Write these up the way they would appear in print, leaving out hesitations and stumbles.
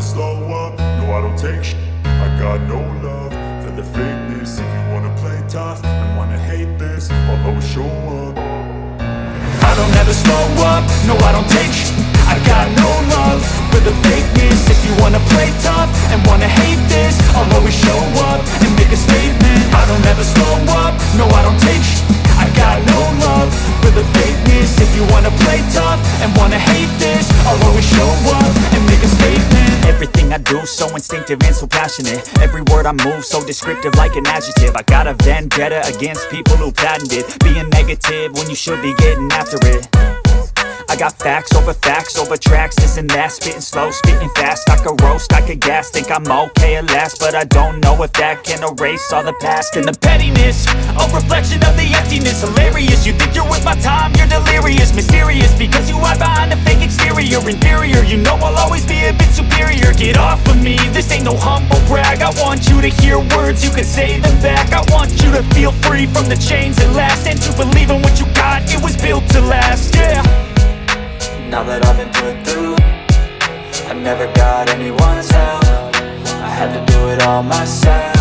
never slow up, no I don't take shit. I got no love for the fakeness. If you wanna play tough and wanna hate this, I'll always show up. I don't ever slow up, no I don't take shit. I got no love for the fakeness. If you wanna play tough and wanna hate this, I'll always show up and make a statement. I don't ever slow up, no I don't take shit. I got no love for the fakeness. If you wanna play tough and wanna hate this, I'll always show up and make a statement. Everything I do so instinctive and so passionate. Every word I move so descriptive like an adjective. I got a vendetta against people who patented being negative when you should be getting after it. I got facts over tracks, this and that. Spitting slow, spitting fast. I could roast, I could gas. Think I'm okay at last, but I don't know if that can erase all the past. And the pettiness, a reflection of the emptiness. Hilarious, you think you're worth my time, you're delirious. Mysterious, because you hide behind a fake exterior. Inferior, you know I'll always be a bit superior. Get off of me, this ain't no humble brag. I want you to hear words, you can say them back. I want you to feel free from the chains that last, and to believe in what you got, it was built to last, yeah. Now that I've been put through, I never got anyone's help. I had to do it all myself.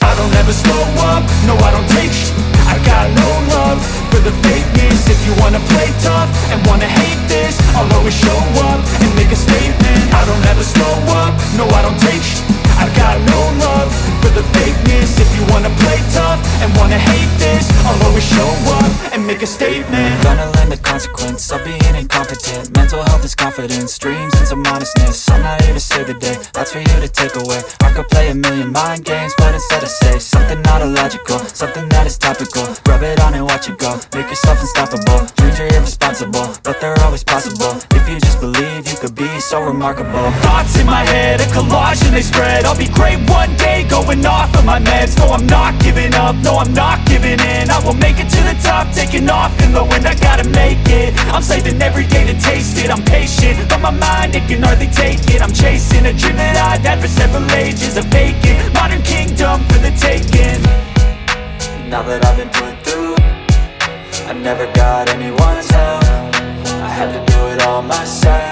I don't ever slow up, no I don't take shit. I got no love for the fakeness. If you wanna play tough and wanna hate this, I'll always show up and make a statement. I don't ever slow up, no I don't take shit. I got no love for the fakeness. If you wanna play tough and wanna hate this, I'll always show up and make a statement. Gonna learn the consequence of being incompetent. Mental health is confidence, dreams and some honestness. I'm not here to save the day, that's for you to take away. I could play a million mind games, but instead I say something not illogical, something that is topical. Rub it on and watch it go, make yourself unstoppable. Dreams are irresponsible, but they're always possible. If you just believe, you could be so remarkable. Thoughts in my head, a collage and they spread. I'll be great one day, going off of my meds. No, I'm not giving up, no, I'm not giving in. I will make it to the top, taking off in the wind. I gotta make it, I'm saving every day to taste it. I'm patient, but my mind, it can hardly take it. I'm chasing a dream that I've had for several ages. A vacant, modern kingdom for the taking. Now that I've been put through, I never got anyone's help. I had to do it all myself.